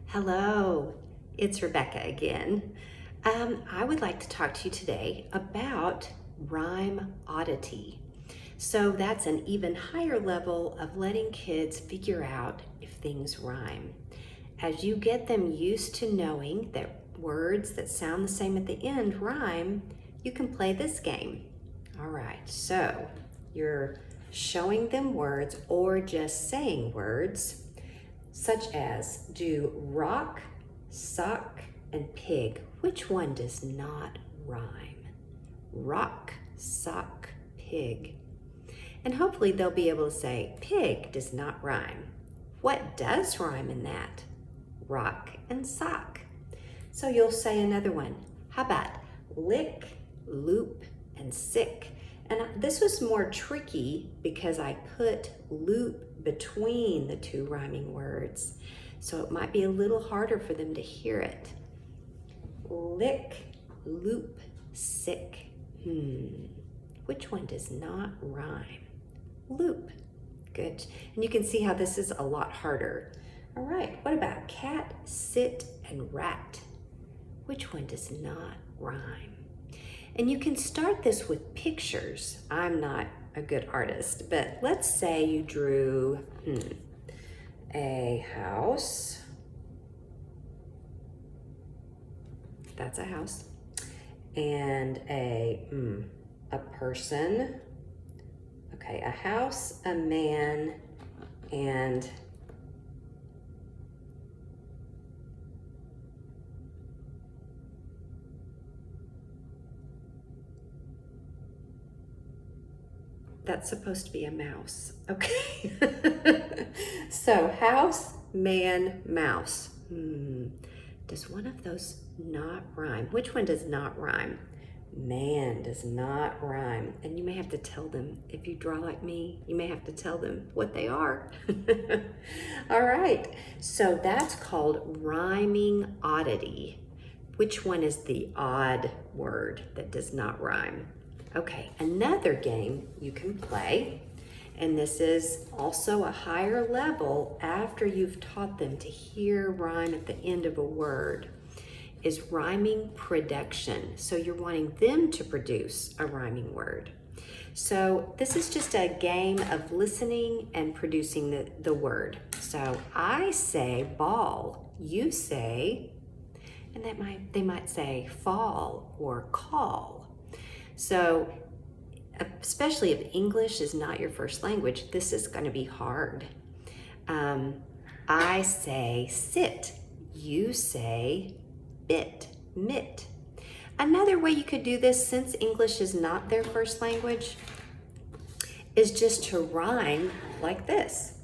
Hello, it's Rebecca again. I would like to talk to you today about rhyme oddity. So that's an even higher level of letting kids figure out if things rhyme. As you get them used to knowing that words that sound the same at the end rhyme, you can play this game. All right, so you're showing them words or just saying words such as do rock, sock, and pig. Which one does not rhyme? Rock, sock, pig. And hopefully they'll be able to say pig does not rhyme. What does rhyme in that? Rock and sock. So you'll say another one. How about lick, loop, and sick? And this was more tricky because I put loop between the two rhyming words. So it might be a little harder for them to hear it. Lick, loop, sick. Which one does not rhyme? Loop. Good. And you can see how this is a lot harder. All right, what about cat, sit, and rat? Which one does not rhyme? And you can start this with pictures. I'm not a good artist, but let's say you drew a house. That's a house. And a person. Okay, a house, a man, and that's supposed to be a mouse. Okay. So house, man, mouse. Does one of those not rhyme? Which one does not rhyme? Man does not rhyme. And you may have to tell them, if you draw like me, you may have to tell them what they are. All right. So that's called rhyming oddity. Which one is the odd word that does not rhyme? Okay, another game you can play, and this is also a higher level after you've taught them to hear rhyme at the end of a word, is rhyming production. So you're wanting them to produce a rhyming word. So this is just a game of listening and producing the word. So I say ball, you say, and they might say fall or call. So, especially if English is not your first language, this is going to be hard. I say sit, you say bit, mitt. Another way you could do this, since English is not their first language, is just to rhyme like this.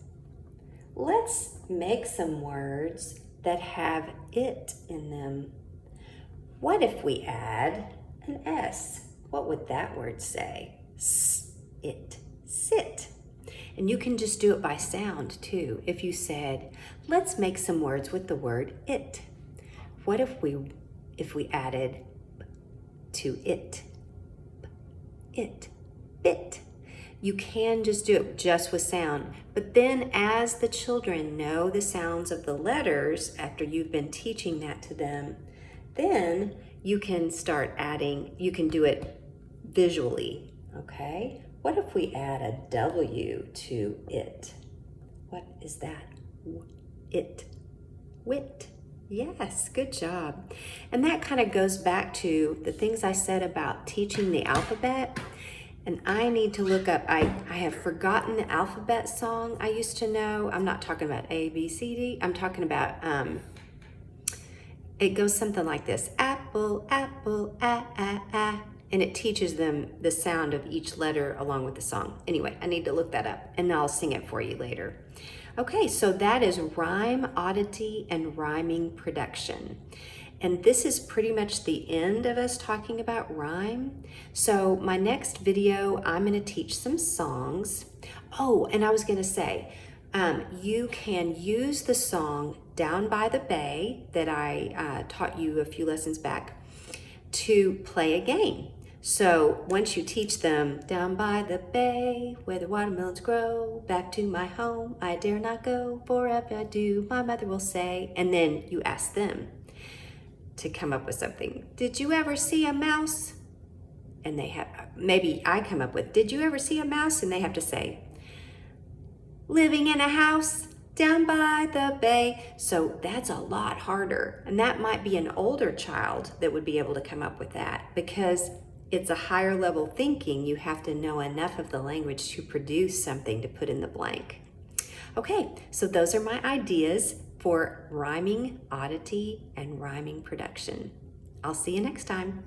Let's make some words that have it in them. What if we add an S? What would that word say? It, sit. And you can just do it by sound too. If you said, let's make some words with the word it. What if we added to it, bit? You can just do it just with sound. But then as the children know the sounds of the letters, after you've been teaching that to them, then you can start adding, you can do it visually, okay? What if we add a W to it? What is that? It, wit. Yes, good job. And that kind of goes back to the things I said about teaching the alphabet. And I need to look up, I have forgotten the alphabet song I used to know. I'm not talking about A, B, C, D. I'm talking about, it goes something like this. Apple, apple, ah. And it teaches them the sound of each letter along with the song. Anyway, I need to look that up and I'll sing it for you later. Okay, so that is rhyme oddity and rhyming production. And this is pretty much the end of us talking about rhyme. So my next video, I'm gonna teach some songs. Oh, and I was gonna say, you can use the song Down by the Bay that I taught you a few lessons back to play a game. So once you teach them, down by the bay where the watermelons grow, back to my home I dare not go, for if I do, my mother will say, and then you ask them to come up with something. Did you ever see a mouse? And they have, maybe I come up with, did you ever see a mouse? And they have to say, living in a house down by the bay. So that's a lot harder. And that might be an older child that would be able to come up with that, because it's a higher level thinking. You have to know enough of the language to produce something to put in the blank. Okay, so those are my ideas for rhyming oddity and rhyming production. I'll see you next time.